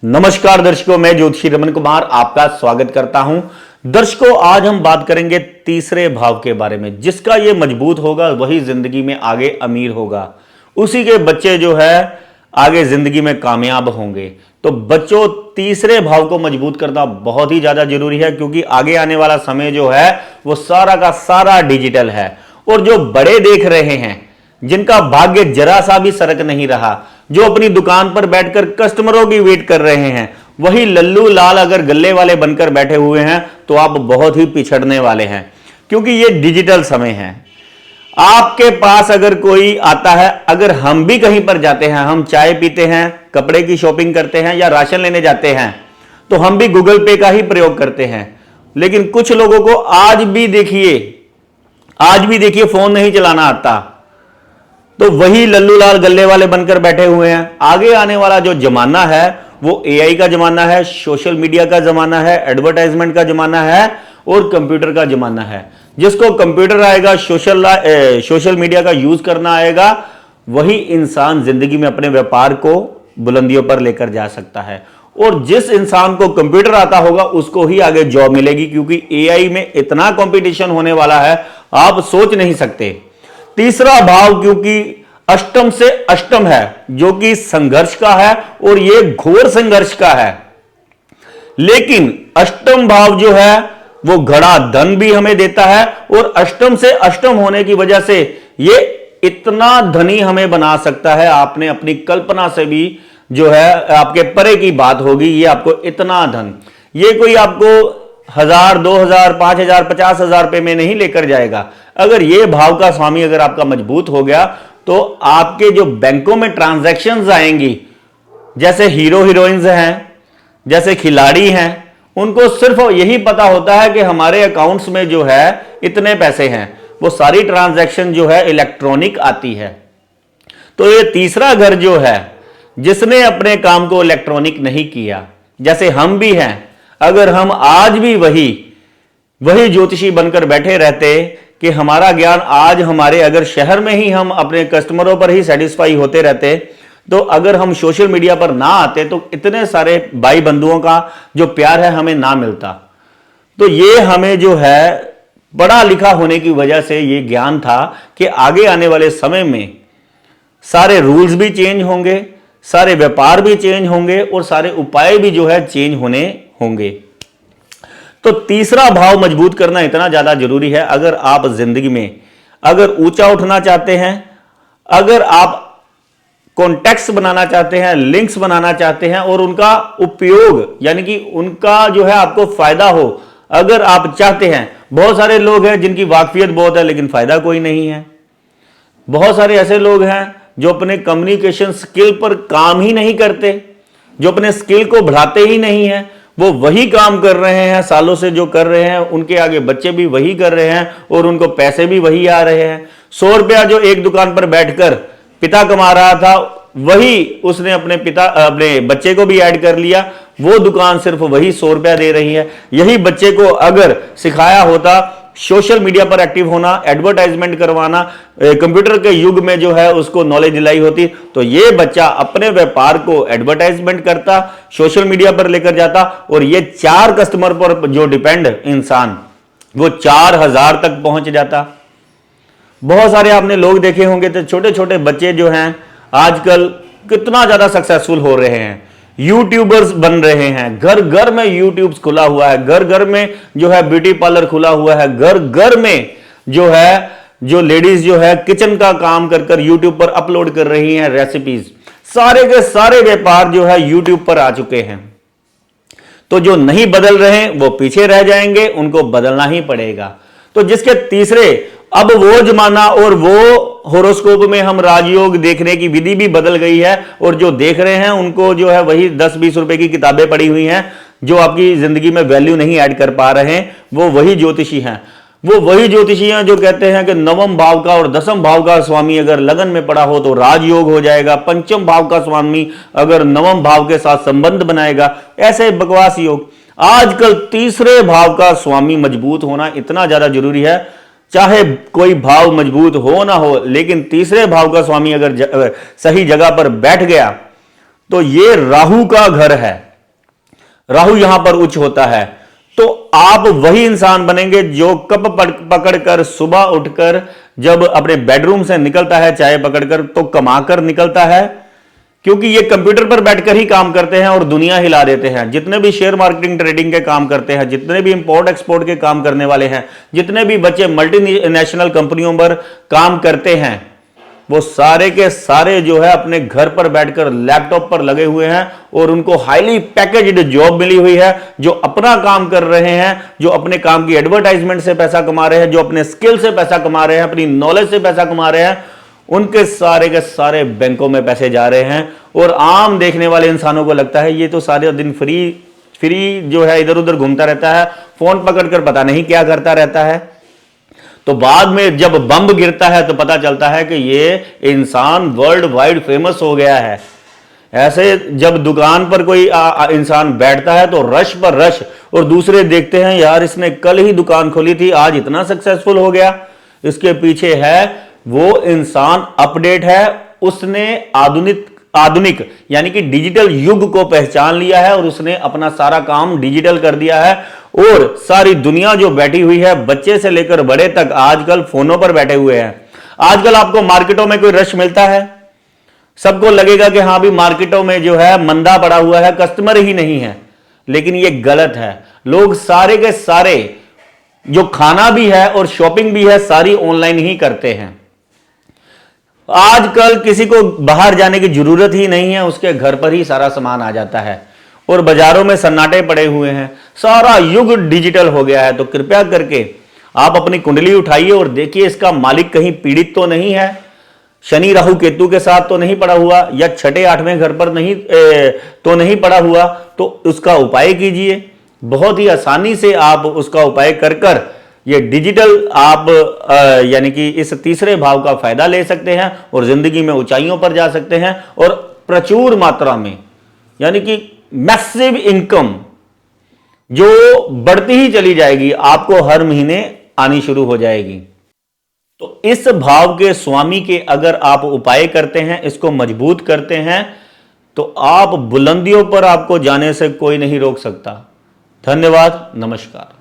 नमस्कार दर्शकों, मैं ज्योतिषी रमन कुमार आपका स्वागत करता हूं। दर्शकों, आज हम बात करेंगे तीसरे भाव के बारे में। जिसका ये मजबूत होगा वही जिंदगी में आगे अमीर होगा, उसी के बच्चे जो है आगे जिंदगी में कामयाब होंगे। तो बच्चों, तीसरे भाव को मजबूत करना बहुत ही ज्यादा जरूरी है, क्योंकि आगे आने वाला समय जो है वो सारा का सारा डिजिटल है। और जो बड़े देख रहे हैं, जिनका भाग्य जरा सा भी सरक नहीं रहा, जो अपनी दुकान पर बैठकर कस्टमरों की वेट कर रहे हैं, वही लल्लू लाल अगर गल्ले वाले बनकर बैठे हुए हैं तो आप बहुत ही पिछड़ने वाले हैं, क्योंकि ये डिजिटल समय है। आपके पास अगर कोई आता है, अगर हम भी कहीं पर जाते हैं, हम चाय पीते हैं, कपड़े की शॉपिंग करते हैं या राशन लेने जाते हैं, तो हम भी गूगल पे का ही प्रयोग करते हैं। लेकिन कुछ लोगों को आज भी देखिए फोन नहीं चलाना आता, तो वही लल्लू लाल गल्ले वाले बनकर बैठे हुए हैं। आगे आने वाला जो जमाना है वो एआई का जमाना है, सोशल मीडिया का जमाना है, एडवर्टाइजमेंट का जमाना है और कंप्यूटर का जमाना है। जिसको कंप्यूटर आएगा, सोशल मीडिया का यूज करना आएगा, वही इंसान जिंदगी में अपने व्यापार को बुलंदियों पर लेकर जा सकता है। और जिस इंसान को कंप्यूटर आता होगा उसको ही आगे जॉब मिलेगी, क्योंकि एआई में इतना कंपटीशन होने वाला है आप सोच नहीं सकते। तीसरा भाव क्योंकि अष्टम से अष्टम है, जो कि संघर्ष का है और ये घोर संघर्ष का है। लेकिन अष्टम भाव जो है वो घड़ा धन भी हमें देता है, और अष्टम से अष्टम होने की वजह से ये इतना धनी हमें बना सकता है, आपने अपनी कल्पना से भी जो है आपके परे की बात होगी। ये आपको इतना धन, ये कोई आपको 1000, 2000, 5000, 50,000 रुपए में नहीं लेकर जाएगा। अगर ये भाव का स्वामी अगर आपका मजबूत हो गया तो आपके जो बैंकों में ट्रांजैक्शंस आएंगी, जैसे हीरो हीरोइंस हैं, जैसे खिलाड़ी हैं, उनको सिर्फ यही पता होता है कि हमारे अकाउंट्स में जो है इतने पैसे हैं। वो सारी ट्रांजैक्शन जो है इलेक्ट्रॉनिक आती है। तो ये तीसरा घर जो है, जिसने अपने काम को इलेक्ट्रॉनिक नहीं किया, जैसे हम भी हैं, अगर हम आज भी वही ज्योतिषी बनकर बैठे रहते कि हमारा ज्ञान आज हमारे अगर शहर में ही हम अपने कस्टमरों पर ही सेटिस्फाई होते रहते, तो अगर हम सोशल मीडिया पर ना आते तो इतने सारे भाई बंधुओं का जो प्यार है हमें ना मिलता। तो ये हमें जो है पढ़ा लिखा होने की वजह से ये ज्ञान था कि आगे आने वाले समय में सारे रूल्स भी चेंज होंगे, सारे व्यापार भी चेंज होंगे और सारे उपाय भी जो है चेंज होने होंगे। तो तीसरा भाव मजबूत करना इतना ज्यादा जरूरी है। अगर आप जिंदगी में अगर ऊंचा उठना चाहते हैं, अगर आप कॉन्टेक्ट्स बनाना चाहते हैं, लिंक्स बनाना चाहते हैं और उनका उपयोग यानी कि उनका जो है आपको फायदा हो, अगर आप चाहते हैं। बहुत सारे लोग हैं जिनकी वाकफियत बहुत है लेकिन फायदा कोई नहीं है। बहुत सारे ऐसे लोग हैं जो अपने कम्युनिकेशन स्किल पर काम ही नहीं करते, जो अपने स्किल को बढ़ाते ही नहीं है। वो वही काम कर रहे हैं सालों से जो कर रहे हैं, उनके आगे बच्चे भी वही कर रहे हैं और उनको पैसे भी वही आ रहे हैं। 100 रुपया जो एक दुकान पर बैठकर पिता कमा रहा था, वही उसने अपने बच्चे को भी ऐड कर लिया। वो दुकान सिर्फ वही 100 रुपया दे रही है। यही बच्चे को अगर सिखाया होता सोशल मीडिया पर एक्टिव होना, एडवर्टाइजमेंट करवाना, कंप्यूटर के युग में जो है उसको नॉलेज दिलाई होती, तो ये बच्चा अपने व्यापार को एडवर्टाइजमेंट करता, सोशल मीडिया पर लेकर जाता, और ये 4 कस्टमर पर जो डिपेंड इंसान वो 4000 तक पहुंच जाता। बहुत सारे आपने लोग देखे होंगे, तो छोटे छोटे बच्चे जो हैं आजकल कितना ज्यादा सक्सेसफुल हो रहे हैं, यूट्यूबर्स बन रहे हैं। घर घर में यूट्यूब खुला हुआ है, घर घर में जो है ब्यूटी पार्लर खुला हुआ है, घर घर में जो लेडीज जो है किचन का काम कर यूट्यूब पर अपलोड कर रही हैं रेसिपीज। सारे के सारे व्यापार जो है यूट्यूब पर आ चुके हैं। तो जो नहीं बदल रहे हैं वो पीछे रह जाएंगे, उनको बदलना ही पड़ेगा। तो जिसके तीसरे, अब वो जमाना और वो होरोस्कोप में हम राजयोग देखने की विधि भी बदल गई है, और जो देख रहे हैं उनको जो है वही 10-20 रुपए की किताबें पड़ी हुई हैं, जो आपकी जिंदगी में वैल्यू नहीं ऐड कर पा रहे हैं। वो वही ज्योतिषी हैं, वो वही ज्योतिषी हैं जो कहते हैं कि 9वें भाव का और 10वें भाव का स्वामी अगर लगन में पड़ा हो तो राजयोग हो जाएगा, 5वें भाव का स्वामी अगर 9वें भाव के साथ संबंध बनाएगा, ऐसे बकवास योग। आजकल तीसरे भाव का स्वामी मजबूत होना इतना ज्यादा जरूरी है। चाहे कोई भाव मजबूत हो ना हो, लेकिन तीसरे भाव का स्वामी अगर सही जगह पर बैठ गया तो ये राहु का घर है। राहु यहां पर उच्च होता है, तो आप वही इंसान बनेंगे जो कप पकड़कर सुबह उठकर जब अपने बेडरूम से निकलता है चाय पकड़कर तो कमाकर निकलता है, क्योंकि ये कंप्यूटर पर बैठकर ही काम करते हैं और दुनिया हिला देते हैं। जितने भी शेयर मार्केटिंग ट्रेडिंग के काम करते हैं, जितने भी इंपोर्ट एक्सपोर्ट के काम करने वाले हैं, जितने भी बच्चे मल्टीनेशनल कंपनियों पर काम करते हैं, वो सारे के सारे जो है अपने घर पर बैठकर लैपटॉप पर लगे हुए हैं और उनको हाईली पैकेज्ड जॉब मिली हुई है, जो अपना काम कर रहे हैं, जो अपने काम की एडवर्टाइजमेंट से पैसा कमा रहे हैं, जो अपने स्किल से पैसा कमा रहे हैं, अपनी नॉलेज से पैसा कमा रहे हैं, उनके सारे के सारे बैंकों में पैसे जा रहे हैं। और आम देखने वाले इंसानों को लगता है ये तो सारे दिन फ्री जो है इधर उधर घूमता रहता है, फोन पकड़कर पता नहीं क्या करता रहता है। तो बाद में जब बम गिरता है तो पता चलता है कि ये इंसान वर्ल्ड वाइड फेमस हो गया है। ऐसे जब दुकान पर कोई इंसान बैठता है तो रश पर रश, और दूसरे देखते हैं यार इसने कल ही दुकान खोली थी, आज इतना सक्सेसफुल हो गया। इसके पीछे है वो इंसान अपडेट है, उसने आधुनिक यानी कि डिजिटल युग को पहचान लिया है और उसने अपना सारा काम डिजिटल कर दिया है। और सारी दुनिया जो बैठी हुई है, बच्चे से लेकर बड़े तक आजकल फोनों पर बैठे हुए हैं। आजकल आपको मार्केटों में कोई रश मिलता है? सबको लगेगा कि हां भी मार्केटों में जो है मंदा पड़ा हुआ है, कस्टमर ही नहीं है, लेकिन यह गलत है। लोग सारे के सारे जो खाना भी है और शॉपिंग भी है सारी ऑनलाइन ही करते हैं। आजकल किसी को बाहर जाने की जरूरत ही नहीं है, उसके घर पर ही सारा सामान आ जाता है और बाजारों में सन्नाटे पड़े हुए हैं। सारा युग डिजिटल हो गया है। तो कृपया करके आप अपनी कुंडली उठाइए और देखिए इसका मालिक कहीं पीड़ित तो नहीं है, शनि राहु केतु के साथ तो नहीं पड़ा हुआ, या छठे आठवें घर पर तो नहीं पड़ा हुआ। तो उसका उपाय कीजिए, बहुत ही आसानी से आप उसका उपाय कर ये डिजिटल आप यानी कि इस तीसरे भाव का फायदा ले सकते हैं और जिंदगी में ऊंचाइयों पर जा सकते हैं और प्रचुर मात्रा में यानी कि मैसिव इनकम जो बढ़ती ही चली जाएगी, आपको हर महीने आनी शुरू हो जाएगी। तो इस भाव के स्वामी के अगर आप उपाय करते हैं, इसको मजबूत करते हैं, तो आप बुलंदियों पर आपको जाने से कोई नहीं रोक सकता। धन्यवाद, नमस्कार।